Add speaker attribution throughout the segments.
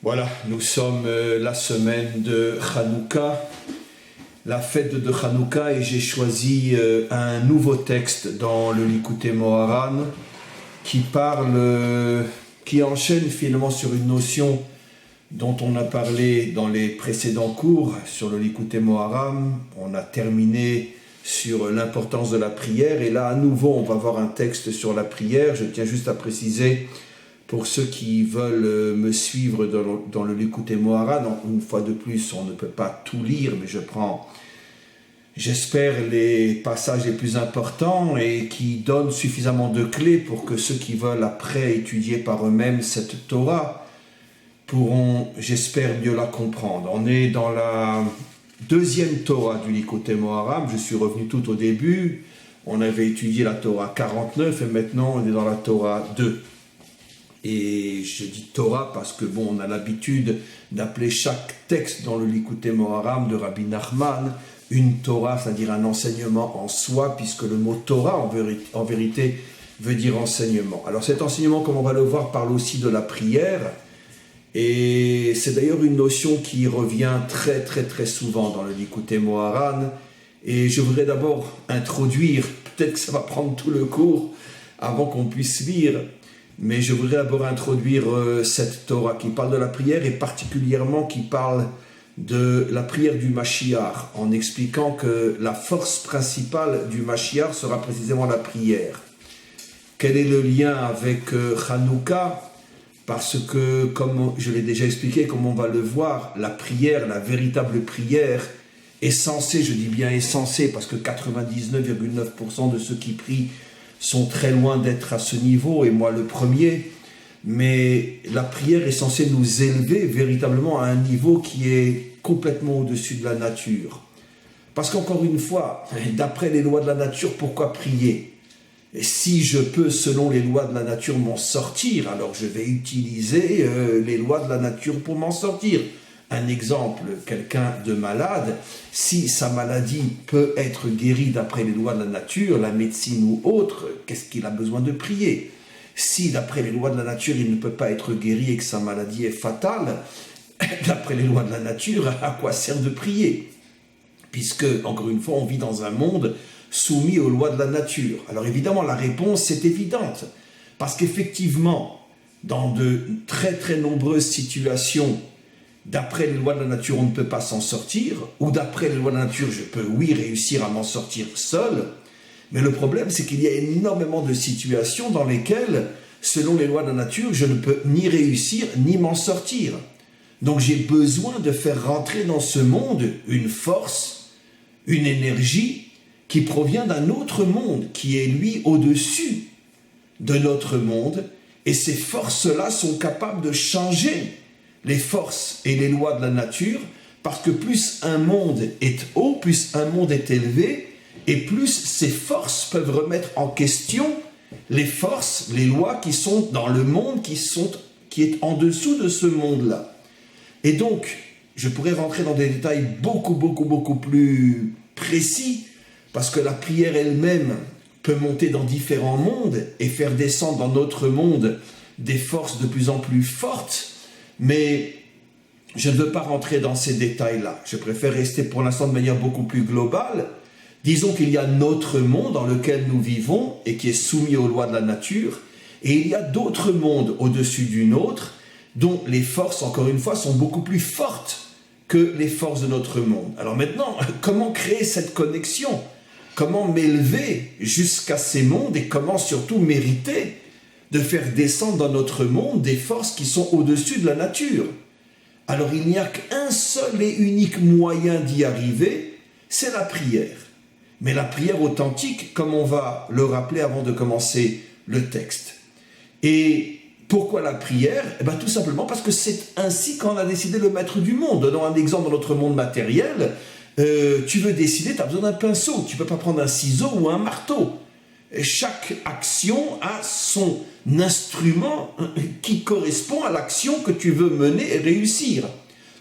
Speaker 1: Voilà, nous sommes la semaine de Hanouka, la fête de Hanouka, et j'ai choisi un nouveau texte dans le Likutei Moharan qui enchaîne finalement sur une notion dont on a parlé dans les précédents cours sur le Likutei Moharan. On a terminé sur l'importance de la prière, et là à nouveau on va voir un texte sur la prière. Je tiens juste à préciser, pour ceux qui veulent me suivre dans le Likutei Moharan, une fois de plus, on ne peut pas tout lire, mais je prends, j'espère, les passages les plus importants et qui donnent suffisamment de clés pour que ceux qui veulent après étudier par eux-mêmes cette Torah pourront, j'espère, mieux la comprendre. On est dans la deuxième Torah du Likutei Moharan. Je suis revenu tout au début. On avait étudié la Torah 49 et maintenant on est dans la Torah 2. Et je dis Torah parce que on a l'habitude d'appeler chaque texte dans le Likutei Moharan de Rabbi Nachman une Torah, c'est-à-dire un enseignement en soi, puisque le mot Torah en vérité veut dire enseignement. Alors cet enseignement, comme on va le voir, parle aussi de la prière, et c'est d'ailleurs une notion qui revient très très très souvent dans le Likutei Moharan. Et je voudrais d'abord introduire, peut-être que ça va prendre tout le cours avant qu'on puisse lire, mais je voudrais d'abord introduire cette Torah qui parle de la prière, et particulièrement qui parle de la prière du Mashiach, en expliquant que la force principale du Mashiach sera précisément la prière. Quel est le lien avec Hanouka? Parce que, comme je l'ai déjà expliqué, comme on va le voir, la prière, la véritable prière, est censée, je dis bien est censée, parce que 99,9% de ceux qui prient sont très loin d'être à ce niveau, et moi le premier, mais la prière est censée nous élever véritablement à un niveau qui est complètement au-dessus de la nature. Parce qu'encore une fois, d'après les lois de la nature, pourquoi prier? Et si je peux, selon les lois de la nature, m'en sortir, alors je vais utiliser les lois de la nature pour m'en sortir. Un exemple, quelqu'un de malade, si sa maladie peut être guérie d'après les lois de la nature, la médecine ou autre, qu'est-ce qu'il a besoin de prier? Si d'après les lois de la nature, il ne peut pas être guéri et que sa maladie est fatale, d'après les lois de la nature, à quoi sert de prier? Puisque, encore une fois, on vit dans un monde soumis aux lois de la nature. Alors évidemment, la réponse est évidente, parce qu'effectivement, dans de très très nombreuses situations, d'après les lois de la nature, on ne peut pas s'en sortir, ou d'après les lois de la nature, je peux, oui, réussir à m'en sortir seul, mais le problème, c'est qu'il y a énormément de situations dans lesquelles, selon les lois de la nature, je ne peux ni réussir, ni m'en sortir. Donc j'ai besoin de faire rentrer dans ce monde une force, une énergie qui provient d'un autre monde, qui est lui au-dessus de notre monde, et ces forces-là sont capables de changer les forces et les lois de la nature, parce que plus un monde est haut, plus un monde est élevé, et plus ces forces peuvent remettre en question les forces, les lois qui sont dans le monde, qui est en dessous de ce monde-là. Et donc, je pourrais rentrer dans des détails beaucoup plus précis, parce que la prière elle-même peut monter dans différents mondes et faire descendre dans notre monde des forces de plus en plus fortes, mais je ne veux pas rentrer dans ces détails-là. Je préfère rester pour l'instant de manière beaucoup plus globale. Disons qu'il y a notre monde dans lequel nous vivons et qui est soumis aux lois de la nature, et il y a d'autres mondes au-dessus du nôtre dont les forces, encore une fois, sont beaucoup plus fortes que les forces de notre monde. Alors maintenant, comment créer cette connexion? Comment m'élever jusqu'à ces mondes, et comment surtout mériter de faire descendre dans notre monde des forces qui sont au-dessus de la nature? Alors il n'y a qu'un seul et unique moyen d'y arriver, c'est la prière. Mais la prière authentique, comme on va le rappeler avant de commencer le texte. Et pourquoi la prière? Tout simplement parce que c'est ainsi qu'on a décidé le maître du monde. Donnons un exemple dans notre monde matériel. Tu veux décider, tu as besoin d'un pinceau. Tu ne peux pas prendre un ciseau ou un marteau. Et chaque action a son instrument qui correspond à l'action que tu veux mener et réussir.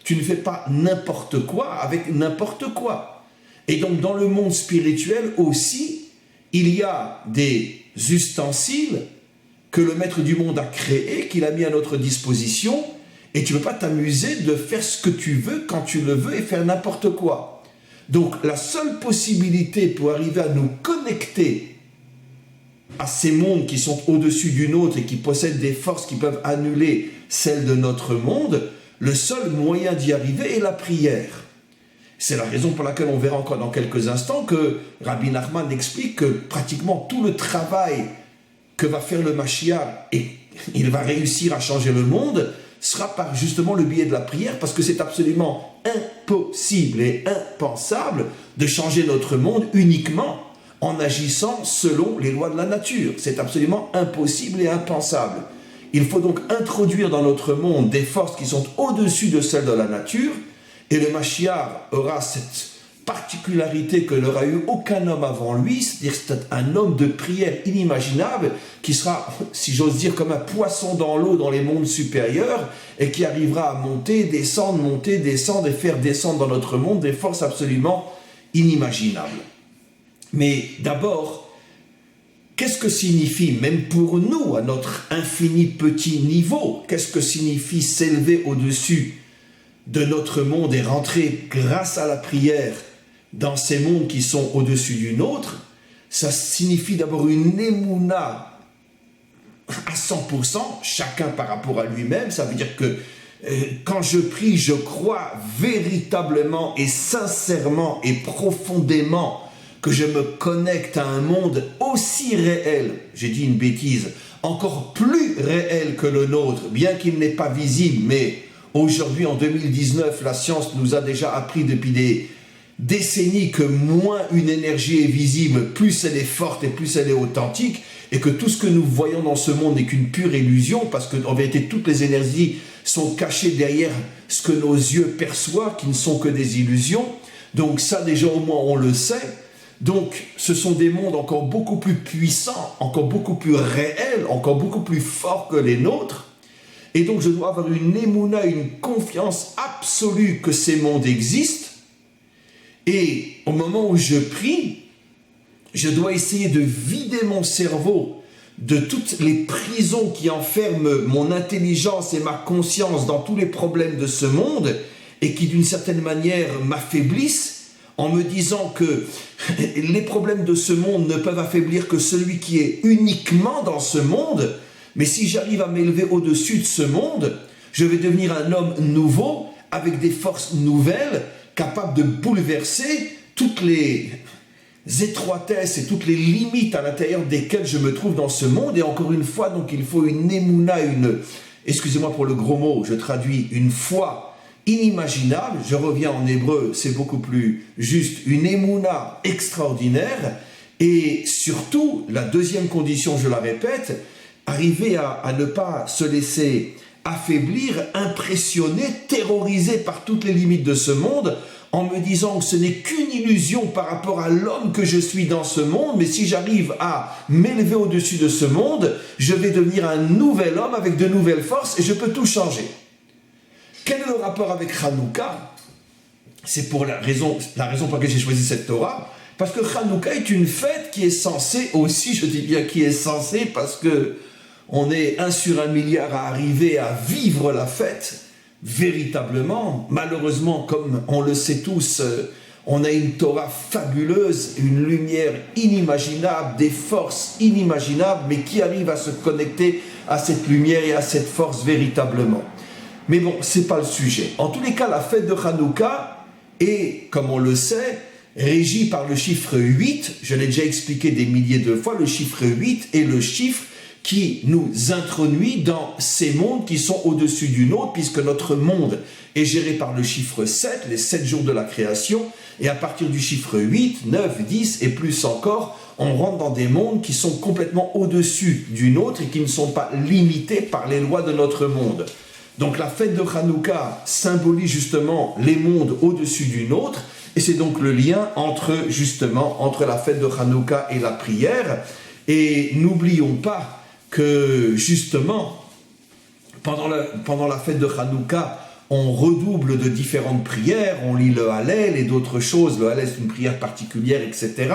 Speaker 1: Tu ne fais pas n'importe quoi avec n'importe quoi. Et donc dans le monde spirituel aussi, il y a des ustensiles que le maître du monde a créés, qu'il a mis à notre disposition, Et tu ne peux pas t'amuser de faire ce que tu veux quand tu le veux et faire n'importe quoi. Donc la seule possibilité pour arriver à nous connecter à ces mondes qui sont au-dessus du nôtre et qui possèdent des forces qui peuvent annuler celles de notre monde, le seul moyen d'y arriver est la prière. C'est la raison pour laquelle on verra encore dans quelques instants que Rabbi Nachman explique que pratiquement tout le travail que va faire le Mashiach et il va réussir à changer le monde sera par justement le biais de la prière, parce que c'est absolument impossible et impensable de changer notre monde uniquement en agissant selon les lois de la nature. C'est absolument impossible et impensable. Il faut donc introduire dans notre monde des forces qui sont au-dessus de celles de la nature, et le Mashiach aura cette particularité que n'aura eu aucun homme avant lui, c'est-à-dire c'est un homme de prière inimaginable qui sera, si j'ose dire, comme un poisson dans l'eau dans les mondes supérieurs et qui arrivera à monter, descendre et faire descendre dans notre monde des forces absolument inimaginables. Mais d'abord, qu'est-ce que signifie, même pour nous, à notre infini petit niveau, qu'est-ce que signifie s'élever au-dessus de notre monde et rentrer grâce à la prière dans ces mondes qui sont au-dessus du nôtre? Ça signifie d'abord une émouna à 100%, chacun par rapport à lui-même. Ça veut dire que quand je prie, je crois véritablement et sincèrement et profondément que je me connecte à un monde aussi réel, j'ai dit une bêtise, encore plus réel que le nôtre, bien qu'il n'est pas visible, mais aujourd'hui, en 2019, la science nous a déjà appris depuis des décennies que moins une énergie est visible, plus elle est forte et plus elle est authentique, et que tout ce que nous voyons dans ce monde n'est qu'une pure illusion, parce qu'en vérité, toutes les énergies sont cachées derrière ce que nos yeux perçoivent, qui ne sont que des illusions. Donc ça, déjà, au moins, on le sait. Donc, ce sont des mondes encore beaucoup plus puissants, encore beaucoup plus réels, encore beaucoup plus forts que les nôtres. Et donc, je dois avoir une émouna, une confiance absolue que ces mondes existent. Et au moment où je prie, je dois essayer de vider mon cerveau de toutes les prisons qui enferment mon intelligence et ma conscience dans tous les problèmes de ce monde et qui, d'une certaine manière, m'affaiblissent en me disant que les problèmes de ce monde ne peuvent affaiblir que celui qui est uniquement dans ce monde. Mais si j'arrive à m'élever au-dessus de ce monde, je vais devenir un homme nouveau, avec des forces nouvelles, capable de bouleverser toutes les étroitesses et toutes les limites à l'intérieur desquelles je me trouve dans ce monde. Et encore une fois, donc il faut une émouna, excusez-moi pour le gros mot, je traduis une foi inimaginable, je reviens en hébreu, c'est beaucoup plus juste, une émouna extraordinaire. Et surtout, la deuxième condition, je la répète, arriver à ne pas se laisser affaiblir, impressionner, terrorisé par toutes les limites de ce monde, en me disant que ce n'est qu'une illusion par rapport à l'homme que je suis dans ce monde, mais si j'arrive à m'élever au-dessus de ce monde, je vais devenir un nouvel homme avec de nouvelles forces et je peux tout changer. Quel est le rapport avec Hanouka? C'est pour la raison pour laquelle j'ai choisi cette Torah, parce que Hanouka est une fête qui est censée aussi, je dis bien qui est censée, parce que on est 1 sur 1 milliard à arriver à vivre la fête véritablement. Malheureusement, comme on le sait tous, on a une Torah fabuleuse, une lumière inimaginable, des forces inimaginables, mais qui arrive à se connecter à cette lumière et à cette force véritablement. Mais bon, c'est pas le sujet. En tous les cas, la fête de Hanouka est, comme on le sait, régie par le chiffre 8. Je l'ai déjà expliqué des milliers de fois. Le chiffre 8 est le chiffre qui nous introduit dans ces mondes qui sont au-dessus du nôtre, puisque notre monde est géré par le chiffre 7, les 7 jours de la création, et à partir du chiffre 8, 9, 10 et plus encore, on rentre dans des mondes qui sont complètement au-dessus du nôtre et qui ne sont pas limités par les lois de notre monde. Donc la fête de Hanouka symbolise justement les mondes au-dessus du nôtre, et c'est donc le lien entre la fête de Hanouka et la prière. Et n'oublions pas que justement, pendant la fête de Hanouka, on redouble de différentes prières, on lit le Hallel et d'autres choses. Le Hallel, c'est une prière particulière, etc.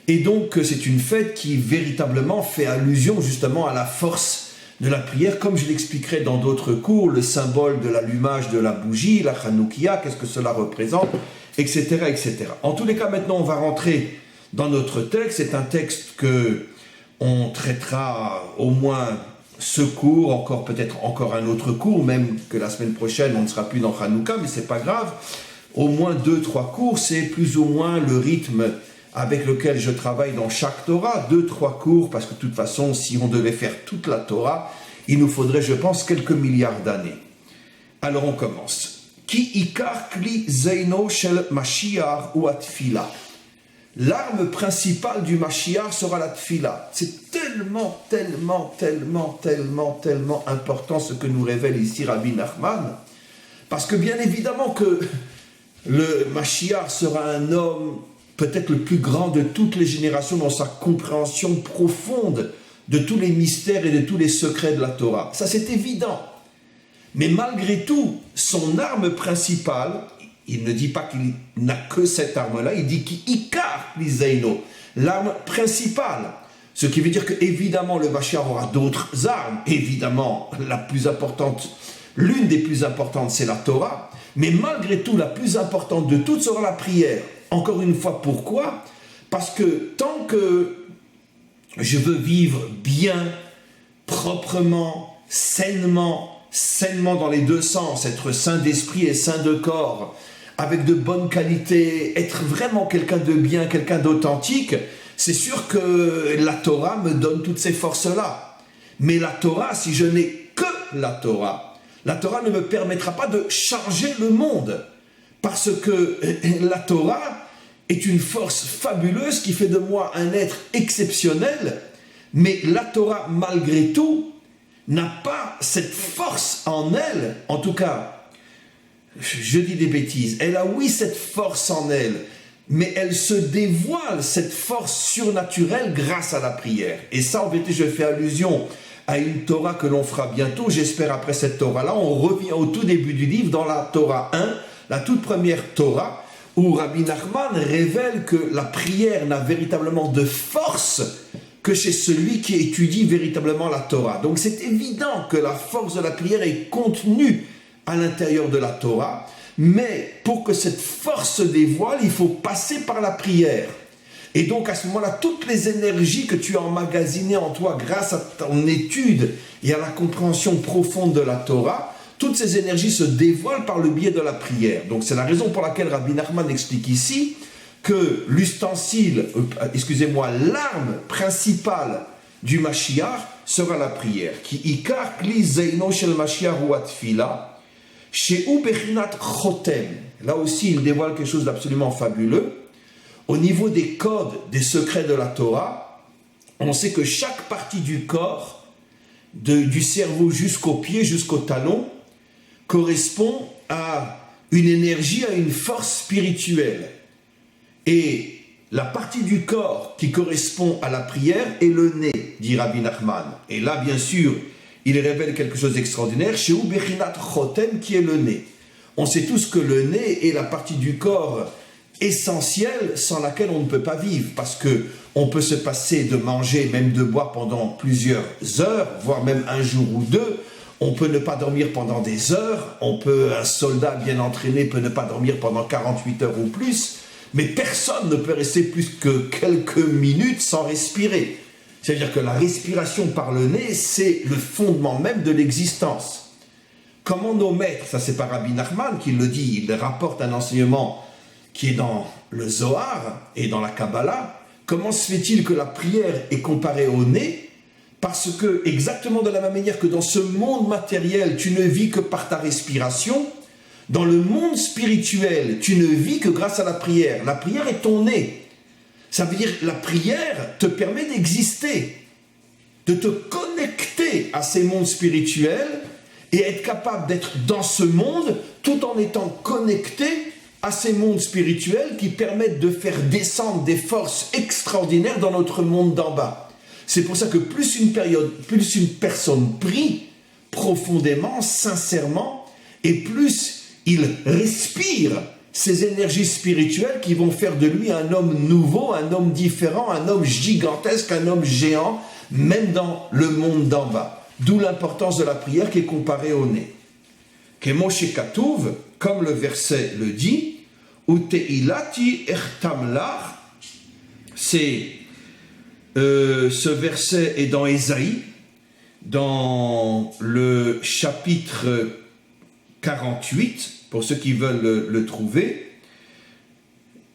Speaker 1: Et donc, c'est une fête qui véritablement fait allusion justement à la force de la prière, comme je l'expliquerai dans d'autres cours, le symbole de l'allumage de la bougie, la Hanoukia, qu'est-ce que cela représente, etc., etc. En tous les cas, maintenant, on va rentrer dans notre texte. C'est un texte que on traitera au moins ce cours, peut-être encore un autre cours, même que la semaine prochaine, on ne sera plus dans Hanouka, mais c'est pas grave. Au moins 2-3 cours, c'est plus ou moins le rythme avec lequel je travaille dans chaque Torah, 2-3 cours, parce que de toute façon, si on devait faire toute la Torah, il nous faudrait, je pense, quelques milliards d'années. Alors on commence. Ki ikar kli zeino shel Mashiach ou atfila. L'arme principale du Mashiach sera la tfila. C'est tellement important ce que nous révèle ici Rabbi Nachman, parce que bien évidemment que le Mashiach sera un homme peut-être le plus grand de toutes les générations dans sa compréhension profonde de tous les mystères et de tous les secrets de la Torah. Ça, c'est évident. Mais malgré tout, son arme principale, il ne dit pas qu'il n'a que cette arme-là, il dit qu'il ikar liseino, l'arme principale. Ce qui veut dire que, évidemment, le Mashiach aura d'autres armes. Évidemment, la plus importante, l'une des plus importantes, c'est la Torah. Mais malgré tout, la plus importante de toutes sera la prière. Encore une fois, pourquoi ? Parce que tant que je veux vivre bien, proprement, sainement dans les deux sens, être saint d'esprit et saint de corps, avec de bonnes qualités, être vraiment quelqu'un de bien, quelqu'un d'authentique, c'est sûr que la Torah me donne toutes ces forces-là. Mais la Torah, si je n'ai que la Torah ne me permettra pas de changer le monde. Parce que la Torah est une force fabuleuse qui fait de moi un être exceptionnel, mais la Torah, malgré tout, n'a pas cette force en elle, en tout cas, je dis des bêtises, elle a oui cette force en elle, mais elle se dévoile, cette force surnaturelle, grâce à la prière. Et ça, en vérité, je fais allusion à une Torah que l'on fera bientôt, j'espère après cette Torah-là, on revient au tout début du livre, dans la Torah 1, la toute première Torah, où Rabbi Nachman révèle que la prière n'a véritablement de force que chez celui qui étudie véritablement la Torah. Donc c'est évident que la force de la prière est contenue à l'intérieur de la Torah, mais pour que cette force se dévoile, il faut passer par la prière. Et donc à ce moment-là, toutes les énergies que tu as emmagasinées en toi grâce à ton étude et à la compréhension profonde de la Torah, toutes ces énergies se dévoilent par le biais de la prière. Donc c'est la raison pour laquelle Rabbi Nachman explique ici que l'arme principale du Mashiach sera la prière. Ki ikar kli zeino shel Mashiach hu atfila, shehu bechinat chotem. Là aussi, il dévoile quelque chose d'absolument fabuleux. Au niveau des codes, des secrets de la Torah, on sait que chaque partie du corps, du cerveau jusqu'au pied, jusqu'au talon, correspond à une énergie, à une force spirituelle. Et la partie du corps qui correspond à la prière est le nez, dit Rabbi Nachman. Et là, bien sûr, il révèle quelque chose d'extraordinaire, chez Bechinat Chotem, qui est le nez. On sait tous que le nez est la partie du corps essentielle sans laquelle on ne peut pas vivre, parce que on peut se passer de manger, même de boire pendant plusieurs heures, voire même un jour ou deux. On peut ne pas dormir pendant des heures, un soldat bien entraîné peut ne pas dormir pendant 48 heures ou plus, mais personne ne peut rester plus que quelques minutes sans respirer. C'est-à-dire que la respiration par le nez, c'est le fondement même de l'existence. Comment nos maîtres, ça c'est pas Rabbi Nachman qui le dit, il rapporte un enseignement qui est dans le Zohar et dans la Kabbalah, comment se fait-il que la prière est comparée au nez ? Parce que, exactement de la même manière que dans ce monde matériel, tu ne vis que par ta respiration, dans le monde spirituel, tu ne vis que grâce à la prière. La prière est ton nez. Ça veut dire que la prière te permet d'exister, de te connecter à ces mondes spirituels et être capable d'être dans ce monde tout en étant connecté à ces mondes spirituels qui permettent de faire descendre des forces extraordinaires dans notre monde d'en bas. C'est pour ça que plus une personne prie profondément, sincèrement, et plus il respire ces énergies spirituelles qui vont faire de lui un homme nouveau, un homme différent, un homme gigantesque, un homme géant, même dans le monde d'en bas. D'où l'importance de la prière qui est comparée au nez. Kemoshe Katouv, comme le verset le dit, Uteilati ertamlach, c'est ce verset est dans Ésaïe, dans le chapitre 48, pour ceux qui veulent le trouver.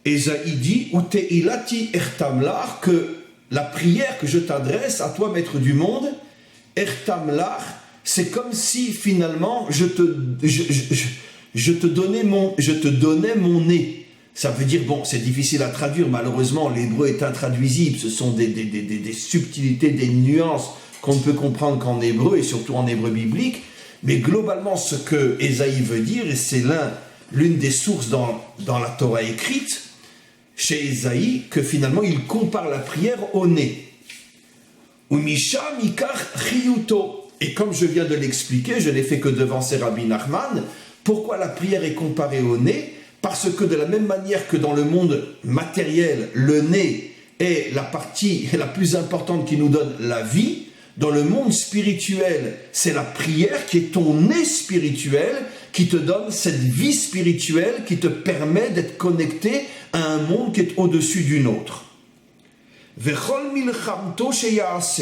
Speaker 1: Ésaïe dit, Uteilati ertamlach, que la prière que je t'adresse à toi, maître du monde, ertamlach, c'est comme si finalement je te donnais mon nez. Ça veut dire, bon, c'est difficile à traduire, malheureusement, l'hébreu est intraduisible, ce sont des subtilités, des nuances qu'on ne peut comprendre qu'en hébreu, et surtout en hébreu biblique, mais globalement, ce que Ésaïe veut dire, et c'est l'une des sources dans la Torah écrite, chez Ésaïe, que finalement, il compare la prière au nez. Umisha mikar chiyuto. Et comme je viens de l'expliquer, je n'ai fait que devancer Rabbi Nachman, pourquoi la prière est comparée au nez? Parce que de la même manière que dans le monde matériel, le nez est la partie la plus importante qui nous donne la vie, dans le monde spirituel, c'est la prière qui est ton nez spirituel, qui te donne cette vie spirituelle, qui te permet d'être connecté à un monde qui est au-dessus d'une autre. Vechol milchamto sheyase.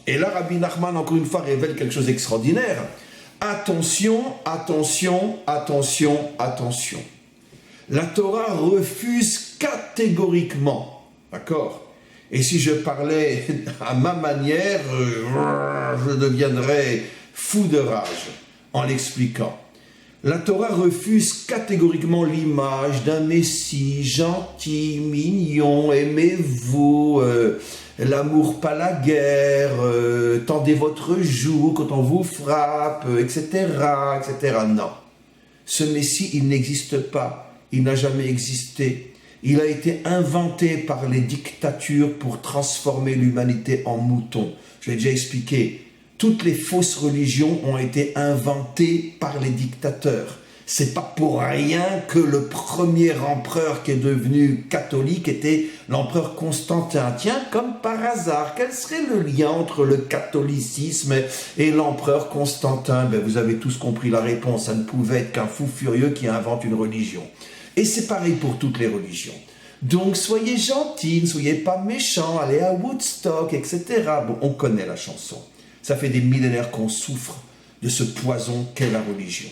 Speaker 1: Et là, Rabbi Nachman, encore une fois, révèle quelque chose d'extraordinaire. Attention, attention, attention, attention. La Torah refuse catégoriquement, d'accord? Et si je parlais à ma manière, je deviendrais fou de rage en l'expliquant. La Torah refuse catégoriquement l'image d'un Messie gentil, mignon, aimez-vous, l'amour pas la guerre, tendez votre joue quand on vous frappe, etc., etc. Non. Ce Messie, il n'existe pas, il n'a jamais existé. Il a été inventé par les dictatures pour transformer l'humanité en mouton. Je l'ai déjà expliqué. Toutes les fausses religions ont été inventées par les dictateurs. C'est pas pour rien que le premier empereur qui est devenu catholique était l'empereur Constantin. Tiens, comme par hasard, quel serait le lien entre le catholicisme et l'empereur Constantin? Ben, vous avez tous compris la réponse. Ça ne pouvait être qu'un fou furieux qui invente une religion. Et c'est pareil pour toutes les religions. Donc soyez gentils, ne soyez pas méchants, allez à Woodstock, etc. Bon, on connaît la chanson. Ça fait des millénaires qu'on souffre de ce poison qu'est la religion.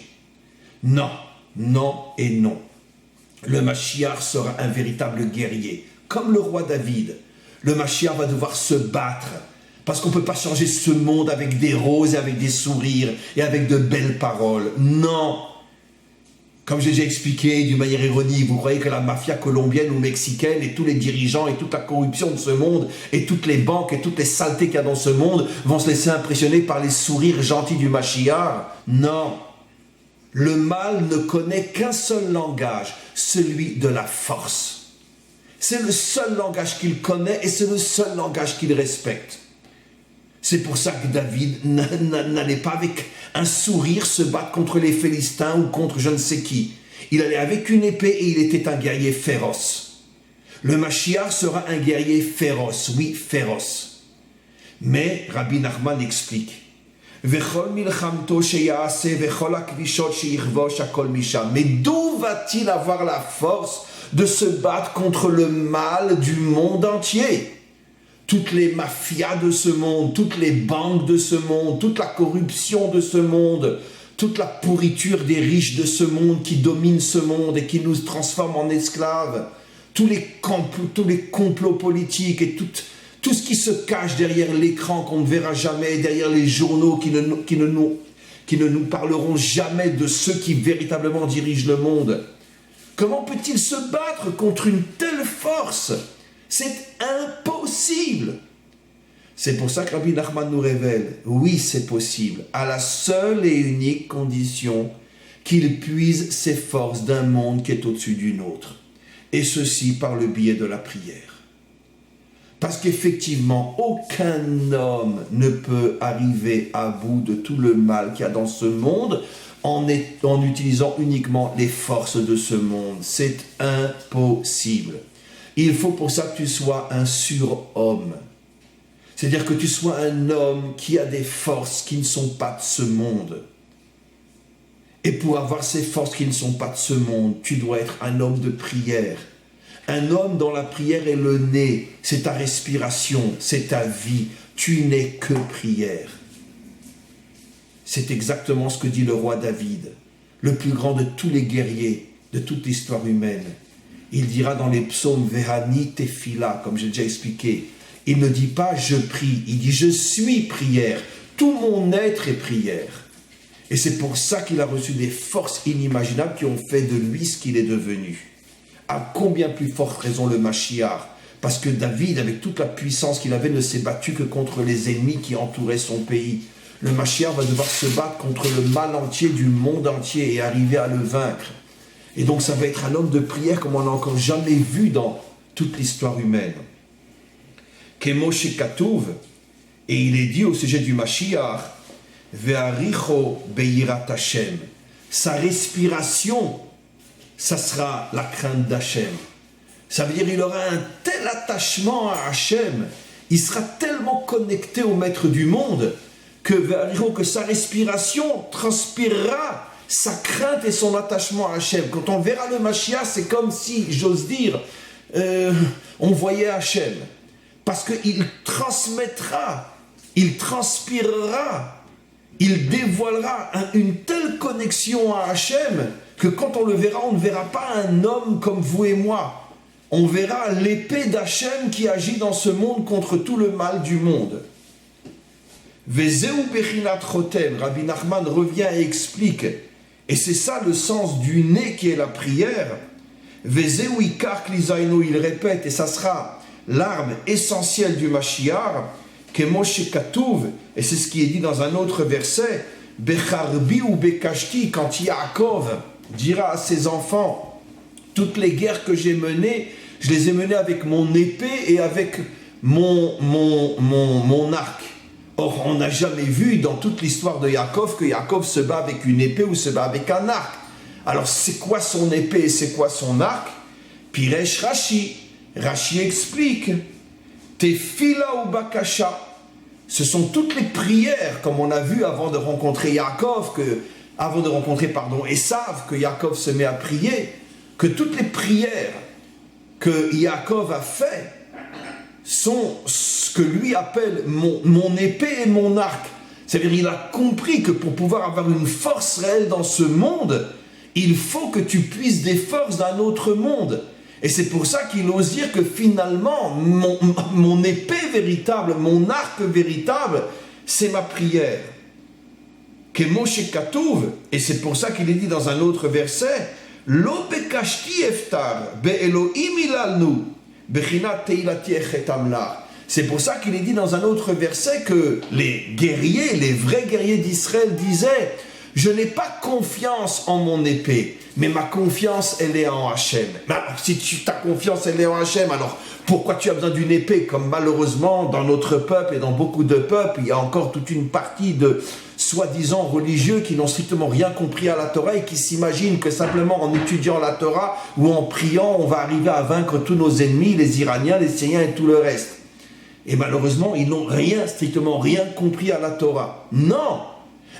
Speaker 1: Non, non et non. Le Mashiach sera un véritable guerrier, comme le roi David. Le Mashiach va devoir se battre, parce qu'on ne peut pas changer ce monde avec des roses et avec des sourires et avec de belles paroles. Non. Comme j'ai déjà expliqué d'une manière ironique, vous croyez que la mafia colombienne ou mexicaine et tous les dirigeants et toute la corruption de ce monde et toutes les banques et toutes les saletés qu'il y a dans ce monde vont se laisser impressionner par les sourires gentils du Mashiach? Non. Le mal ne connaît qu'un seul langage, celui de la force. C'est le seul langage qu'il connaît et c'est le seul langage qu'il respecte. C'est pour ça que David n'allait pas avec un sourire se battre contre les Philistins ou contre je ne sais qui. Il allait avec une épée et il était un guerrier féroce. Le Mashiach sera un guerrier féroce, oui, féroce. Mais Rabbi Nachman explique. Mais d'où va-t-il avoir la force de se battre contre le mal du monde entier? Toutes les mafias de ce monde, toutes les banques de ce monde, toute la corruption de ce monde, toute la pourriture des riches de ce monde qui domine ce monde et qui nous transforme en esclaves, tous les complots politiques et tout ce qui se cache derrière l'écran qu'on ne verra jamais, derrière les journaux qui ne nous parleront jamais de ceux qui véritablement dirigent le monde. Comment peut-il se battre contre une telle force ? C'est impossible. C'est pour ça que Rabbi Nachman nous révèle, oui, c'est possible, à la seule et unique condition qu'il puise ses forces d'un monde qui est au-dessus d'une autre. Et ceci par le biais de la prière. Parce qu'effectivement, aucun homme ne peut arriver à bout de tout le mal qu'il y a dans ce monde en utilisant uniquement les forces de ce monde. C'est impossible. Il faut pour ça que tu sois un surhomme. C'est-à-dire que tu sois un homme qui a des forces qui ne sont pas de ce monde. Et pour avoir ces forces qui ne sont pas de ce monde, tu dois être un homme de prière. Un homme dont la prière est le nez, c'est ta respiration, c'est ta vie. Tu n'es que prière. C'est exactement ce que dit le roi David, le plus grand de tous les guerriers de toute l'histoire humaine. Il dira dans les psaumes « Vehani tefila », comme j'ai déjà expliqué. Il ne dit pas « je prie », il dit « je suis prière ». Tout mon être est prière. Et c'est pour ça qu'il a reçu des forces inimaginables qui ont fait de lui ce qu'il est devenu. À combien plus forte raison le Mashiach, parce que David, avec toute la puissance qu'il avait, ne s'est battu que contre les ennemis qui entouraient son pays. Le Mashiach va devoir se battre contre le mal entier du monde entier et arriver à le vaincre. Et donc ça va être un homme de prière comme on n'a encore jamais vu dans toute l'histoire humaine. Kemoshe Katouv, et il est dit au sujet du Mashiach, Ve'aricho beyirat Hashem. Sa respiration, ça sera la crainte d'Hachem. Ça veut dire qu'il aura un tel attachement à Hachem, il sera tellement connecté au maître du monde, que sa respiration transpirera sa crainte et son attachement à Hachem. Quand on verra le Mashiach, c'est comme si, j'ose dire, on voyait Hachem. Parce qu'il transmettra, il transpirera, il dévoilera une telle connexion à Hachem que quand on le verra, on ne verra pas un homme comme vous et moi. On verra l'épée d'Hachem qui agit dans ce monde contre tout le mal du monde. Vezeu bechinat chotem, Rabbi Nachman revient et explique, et c'est ça le sens du nez qui est la prière. Vezeu ikar klizaino, il répète, et ça sera l'arme essentielle du Mashiach, Kemoshe Katouv, et c'est ce qui est dit dans un autre verset, Becharbi ou Bekashti, quand Yaakov dira à ses enfants, toutes les guerres que j'ai menées, je les ai menées avec mon épée et avec mon arc. Or, on n'a jamais vu dans toute l'histoire de Yaakov que Yaakov se bat avec une épée ou se bat avec un arc. Alors, c'est quoi son épée et c'est quoi son arc? Piresh Rashi. Rashi explique. Tefila ou Bakasha. Ce sont toutes les prières, comme on a vu avant de rencontrer Yaakov, Esav, que Yaakov se met à prier, que toutes les prières que Yaakov a fait sont ce que lui appelle mon épée et mon arc. C'est-à-dire qu'il a compris que pour pouvoir avoir une force réelle dans ce monde, il faut que tu puisses des forces d'un autre monde. Et c'est pour ça qu'il ose dire que finalement, mon épée véritable, mon arc véritable, c'est ma prière. Kemoshe Katouv, et c'est pour ça qu'il est dit dans un autre verset, Lo bekashti eftar, be'elohim ilalnu, bechinat teilati echetamla. C'est pour ça qu'il est dit dans un autre verset que les guerriers, les vrais guerriers d'Israël disaient, je n'ai pas confiance en mon épée, mais ma confiance, elle est en Hachem. Mais alors, si ta confiance, elle est en Hachem, alors pourquoi tu as besoin d'une épée? Comme malheureusement, dans notre peuple et dans beaucoup de peuples, il y a encore toute une partie de soi-disant religieux qui n'ont strictement rien compris à la Torah et qui s'imaginent que simplement en étudiant la Torah ou en priant, on va arriver à vaincre tous nos ennemis, les Iraniens, les Syriens et tout le reste. Et malheureusement, ils n'ont strictement rien compris à la Torah. Non!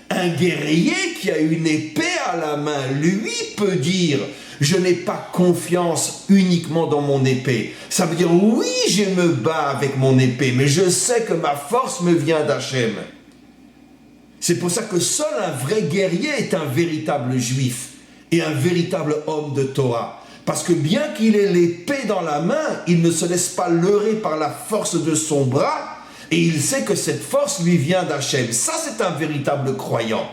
Speaker 1: Un guerrier qui a une épée à la main, lui peut dire « Je n'ai pas confiance uniquement dans mon épée ». Ça veut dire « Oui, je me bats avec mon épée, mais je sais que ma force me vient d'Hachem ». C'est pour ça que seul un vrai guerrier est un véritable juif et un véritable homme de Torah. Parce que bien qu'il ait l'épée dans la main, il ne se laisse pas leurrer par la force de son bras, et il sait que cette force lui vient d'Hachem. Ça, c'est un véritable croyant.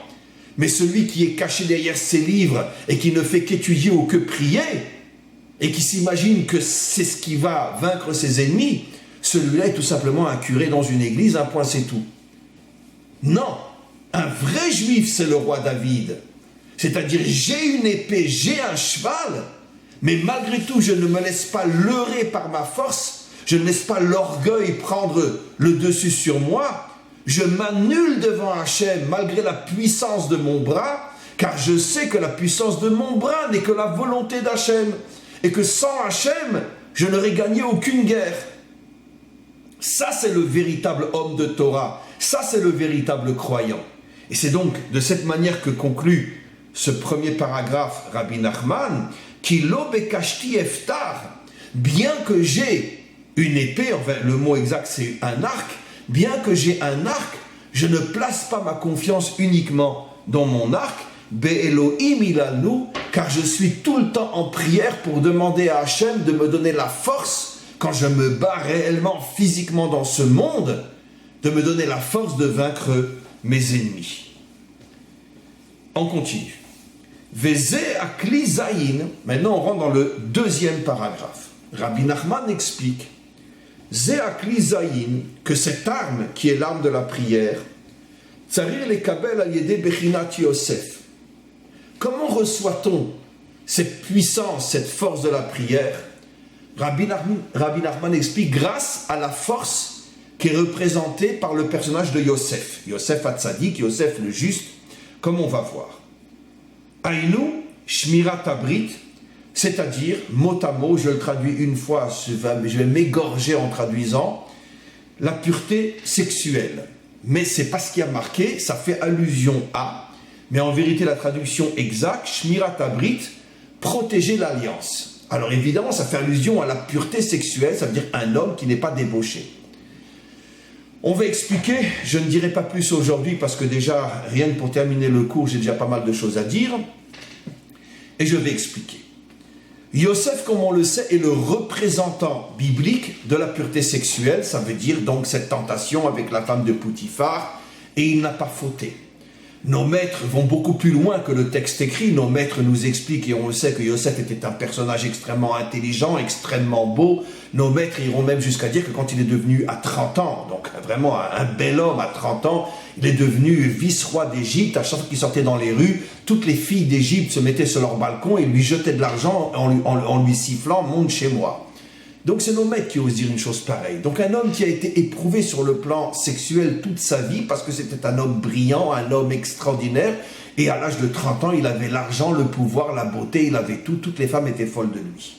Speaker 1: Mais celui qui est caché derrière ses livres et qui ne fait qu'étudier ou que prier, et qui s'imagine que c'est ce qui va vaincre ses ennemis, celui-là est tout simplement un curé dans une église, un point c'est tout. Non, un vrai juif, c'est le roi David. C'est-à-dire, j'ai une épée, j'ai un cheval, mais malgré tout, je ne me laisse pas leurrer par ma force. Je ne laisse pas l'orgueil prendre le dessus sur moi. Je m'annule devant Hachem malgré la puissance de mon bras, car je sais que la puissance de mon bras n'est que la volonté d'Hachem. Et que sans Hachem, je n'aurais gagné aucune guerre. Ça, c'est le véritable homme de Torah. Ça, c'est le véritable croyant. Et c'est donc de cette manière que conclut ce premier paragraphe Rabbi Nachman, qui lo bekashti eftar, bien que j'ai une épée, enfin le mot exact c'est un arc, bien que j'ai un arc, je ne place pas ma confiance uniquement dans mon arc, be'elohim ilanu, car je suis tout le temps en prière pour demander à Hachem de me donner la force, quand je me bats réellement physiquement dans ce monde, de me donner la force de vaincre mes ennemis. On continue. Veze akli zayin. Maintenant, on rentre dans le deuxième paragraphe. Rabbi Nachman explique Ze akli zayin, que cette arme qui est l'arme de la prière, tsarir lekabel al yedei bechinat Yosef. Comment reçoit-on cette puissance, cette force de la prière? Rabbi Nachman explique grâce à la force qui est représentée par le personnage de Yosef. Yosef Hatzadik, Yosef le juste, comme on va voir. Aïnou, Shmirat Abrit, c'est-à-dire, mot à mot, je le traduis une fois, je vais m'égorger en traduisant, la pureté sexuelle. Mais c'est pas ce qui a marqué, ça fait allusion à, mais en vérité la traduction exacte, Shmirat Abrit, protéger l'alliance. Alors évidemment, ça fait allusion à la pureté sexuelle, ça veut dire un homme qui n'est pas débauché. On va expliquer, je ne dirai pas plus aujourd'hui parce que déjà, rien que pour terminer le cours, j'ai déjà pas mal de choses à dire. Et je vais expliquer. Yosef, comme on le sait, est le représentant biblique de la pureté sexuelle. Ça veut dire donc cette tentation avec la femme de Poutifar. Et il n'a pas fauté. Nos maîtres vont beaucoup plus loin que le texte écrit. Nos maîtres nous expliquent, et on le sait, que Yosef était un personnage extrêmement intelligent, extrêmement beau. Nos maîtres iront même jusqu'à dire que quand il est devenu à 30 ans, donc vraiment un bel homme à 30 ans, il est devenu vice-roi d'Égypte. À chaque fois qu'il sortait dans les rues, toutes les filles d'Égypte se mettaient sur leur balcon et lui jetaient de l'argent en lui sifflant « monte chez moi ». Donc c'est nos maîtres qui osent dire une chose pareille. Donc un homme qui a été éprouvé sur le plan sexuel toute sa vie, parce que c'était un homme brillant, un homme extraordinaire, et à l'âge de 30 ans, il avait l'argent, le pouvoir, la beauté, il avait tout, toutes les femmes étaient folles de lui.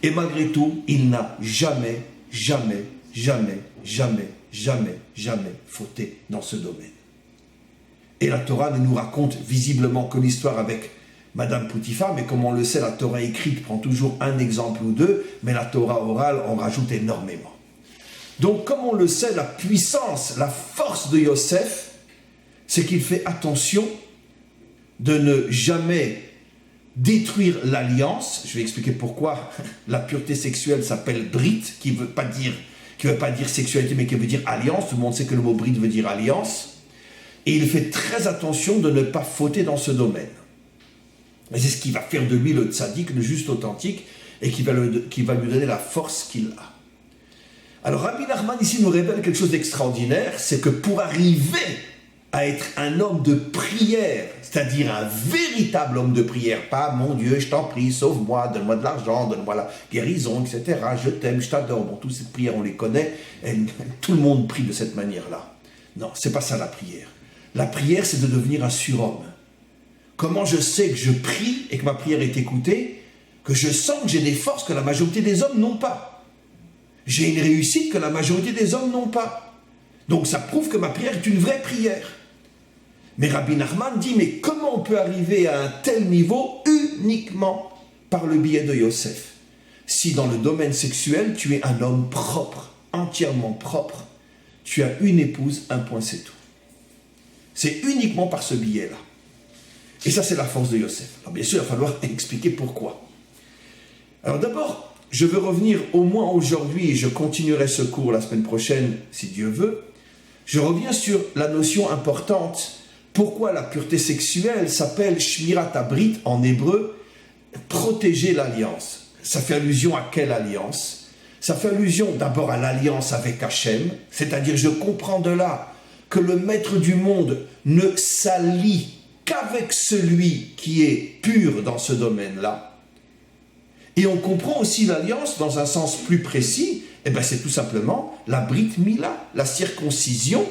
Speaker 1: Et malgré tout, il n'a jamais fauté dans ce domaine. Et la Torah ne nous raconte visiblement que l'histoire avec Madame Poutifar, mais comme on le sait, la Torah écrite prend toujours un exemple ou deux, mais la Torah orale en rajoute énormément. Donc, comme on le sait, la puissance, la force de Yosef, c'est qu'il fait attention de ne jamais détruire l'alliance. Je vais expliquer pourquoi la pureté sexuelle s'appelle Brit, qui ne veut pas dire sexualité, mais qui veut dire alliance. Tout le monde sait que le mot Brit veut dire alliance. Et il fait très attention de ne pas fauter dans ce domaine. Et c'est ce qui va faire de lui le tzaddik, le juste authentique, et qui va lui donner la force qu'il a. Alors Rabbi Nachman ici nous révèle quelque chose d'extraordinaire, c'est que pour arriver à être un homme de prière, c'est-à-dire un véritable homme de prière, pas « mon Dieu, je t'en prie, sauve-moi, donne-moi de l'argent, donne-moi la guérison, etc. Je t'aime, je t'adore ». Bon, toutes ces prières, on les connaît, et tout le monde prie de cette manière-là. Non, c'est pas ça la prière. La prière, c'est de devenir un surhomme. Comment je sais que je prie et que ma prière est écoutée? Que je sens que j'ai des forces que la majorité des hommes n'ont pas. J'ai une réussite que la majorité des hommes n'ont pas. Donc ça prouve que ma prière est une vraie prière. Mais Rabbi Nachman dit, mais comment on peut arriver à un tel niveau uniquement par le biais de Yosef? Si dans le domaine sexuel, tu es un homme propre, entièrement propre, tu as une épouse, un point c'est tout. C'est uniquement par ce biais-là. Et ça, c'est la force de Yosef. Alors bien sûr, il va falloir expliquer pourquoi. Alors d'abord, je veux revenir au moins aujourd'hui, et je continuerai ce cours la semaine prochaine, si Dieu veut. Je reviens sur la notion importante, pourquoi la pureté sexuelle s'appelle Shmirat Abrit en hébreu, protéger l'alliance. Ça fait allusion à quelle alliance? Ça fait allusion d'abord à l'alliance avec Hachem, c'est-à-dire je comprends de là que le maître du monde ne s'allie qu'avec celui qui est pur dans ce domaine-là. Et on comprend aussi l'alliance dans un sens plus précis, c'est tout simplement la Brit Mila, la circoncision,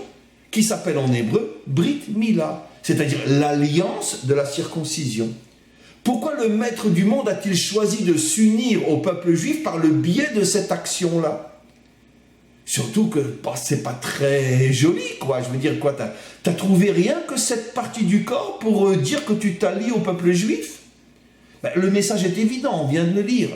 Speaker 1: qui s'appelle en hébreu Brit Mila, c'est-à-dire l'alliance de la circoncision. Pourquoi le maître du monde a-t-il choisi de s'unir au peuple juif par le biais de cette action-là? Surtout que c'est pas très joli, quoi. Je veux dire, quoi, t'as trouvé rien que cette partie du corps pour dire que tu t'allies au peuple juif? Le message est évident, on vient de le lire.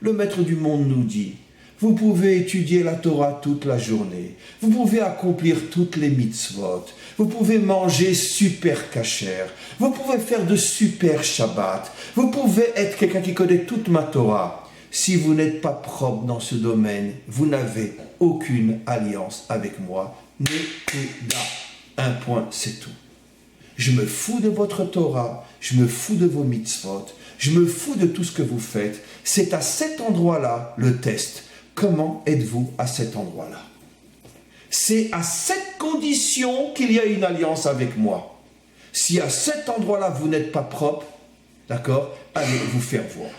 Speaker 1: Le maître du monde nous dit, vous pouvez étudier la Torah toute la journée, vous pouvez accomplir toutes les mitzvot, vous pouvez manger super kasher, vous pouvez faire de super Shabbat, vous pouvez être quelqu'un qui connaît toute ma Torah. Si vous n'êtes pas propre dans ce domaine, vous n'avez aucune alliance avec moi. Nekuda. Un point, c'est tout. Je me fous de votre Torah, je me fous de vos mitzvot, je me fous de tout ce que vous faites. C'est à cet endroit-là le test. Comment êtes-vous à cet endroit-là? C'est à cette condition qu'il y a une alliance avec moi. Si à cet endroit-là vous n'êtes pas propre, d'accord, allez vous faire voir.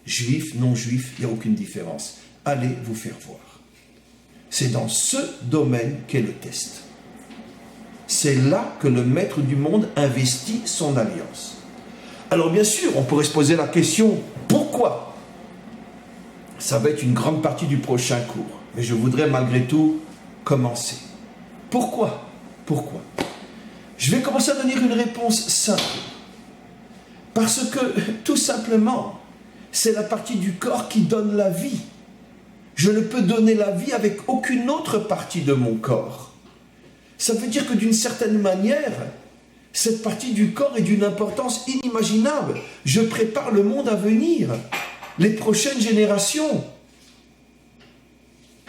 Speaker 1: Juif, non juif, il n'y a aucune différence. Allez vous faire voir. C'est dans ce domaine qu'est le test. C'est là que le maître du monde investit son alliance. Alors bien sûr, on pourrait se poser la question, pourquoi? Ça va être une grande partie du prochain cours. Mais je voudrais malgré tout commencer. Pourquoi? Pourquoi? Je vais commencer à donner une réponse simple. Parce que, tout simplement, c'est la partie du corps qui donne la vie. Je ne peux donner la vie avec aucune autre partie de mon corps. Ça veut dire que d'une certaine manière, cette partie du corps est d'une importance inimaginable. Je prépare le monde à venir, les prochaines générations.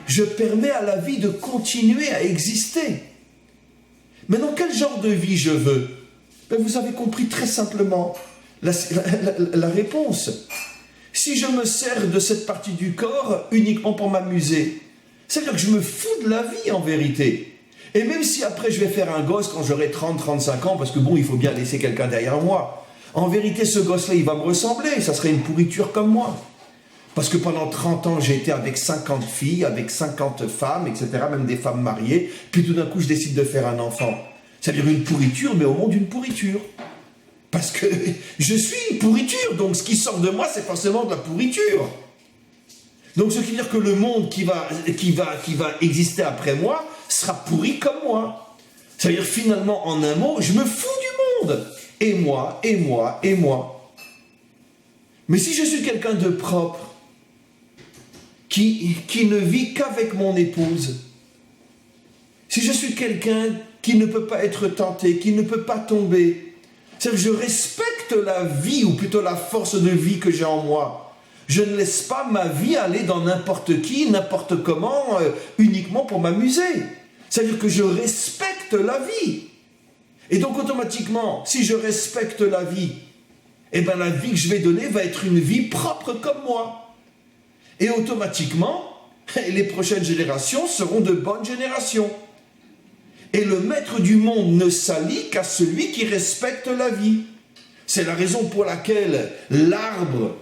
Speaker 1: Je permets à la vie de continuer à exister. Maintenant, quel genre de vie je veux? Vous avez compris très simplement la réponse. Si je me sers de cette partie du corps uniquement pour m'amuser, c'est-à-dire que je me fous de la vie en vérité. Et même si après je vais faire un gosse quand j'aurai 30-35 ans, parce que bon, il faut bien laisser quelqu'un derrière moi, en vérité ce gosse-là, il va me ressembler, ça serait une pourriture comme moi. Parce que pendant 30 ans, j'ai été avec 50 filles, avec 50 femmes, etc., même des femmes mariées, puis tout d'un coup, je décide de faire un enfant. C'est-à-dire une pourriture, mais au monde d'une pourriture. Parce que je suis une pourriture, donc ce qui sort de moi, c'est forcément de la pourriture. Donc ce qui veut dire que le monde qui va exister après moi sera pourri comme moi. C'est-à-dire finalement, en un mot, je me fous du monde. Et moi, et moi, et moi. Mais si je suis quelqu'un de propre, qui ne vit qu'avec mon épouse, si je suis quelqu'un qui ne peut pas être tenté, qui ne peut pas tomber, c'est-à-dire que je respecte la vie, ou plutôt la force de vie que j'ai en moi. Je ne laisse pas ma vie aller dans n'importe qui, n'importe comment, uniquement pour m'amuser. C'est-à-dire que je respecte la vie. Et donc automatiquement, si je respecte la vie, eh bien la vie que je vais donner va être une vie propre comme moi. Et automatiquement, les prochaines générations seront de bonnes générations. Et le maître du monde ne s'allie qu'à celui qui respecte la vie. C'est la raison pour laquelle l'arbre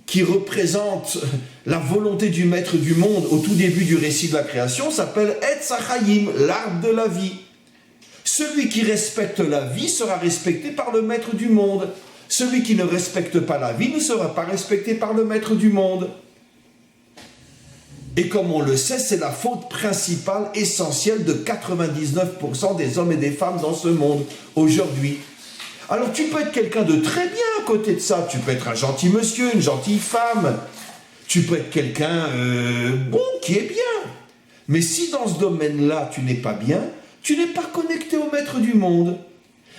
Speaker 1: qui représente la volonté du maître du monde au tout début du récit de la création s'appelle Etz HaChaim, l'arbre de la vie. Celui qui respecte la vie sera respecté par le maître du monde. Celui qui ne respecte pas la vie ne sera pas respecté par le maître du monde. Et comme on le sait, c'est la faute principale, essentielle de 99% des hommes et des femmes dans ce monde aujourd'hui. Alors tu peux être quelqu'un de très bien à côté de ça, tu peux être un gentil monsieur, une gentille femme, tu peux être quelqu'un qui est bien. Mais si dans ce domaine-là tu n'es pas bien, tu n'es pas connecté au maître du monde.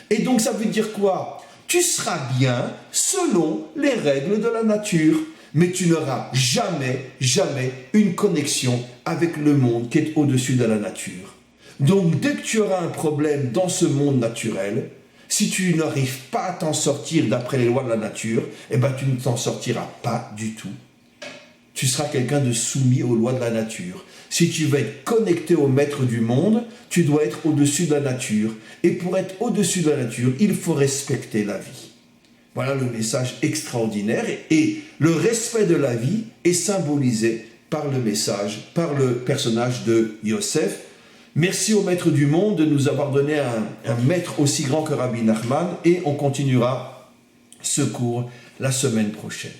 Speaker 1: Et donc ça veut dire quoi? Tu seras bien selon les règles de la nature. Mais tu n'auras jamais, jamais une connexion avec le monde qui est au-dessus de la nature. Donc, dès que tu auras un problème dans ce monde naturel, si tu n'arrives pas à t'en sortir d'après les lois de la nature, eh bien, tu ne t'en sortiras pas du tout. Tu seras quelqu'un de soumis aux lois de la nature. Si tu veux être connecté au maître du monde, tu dois être au-dessus de la nature. Et pour être au-dessus de la nature, il faut respecter la vie. Voilà le message extraordinaire et le respect de la vie est symbolisé par le message, par le personnage de Yosef. Merci au maître du monde de nous avoir donné un maître aussi grand que Rabbi Nachman et on continuera ce cours la semaine prochaine.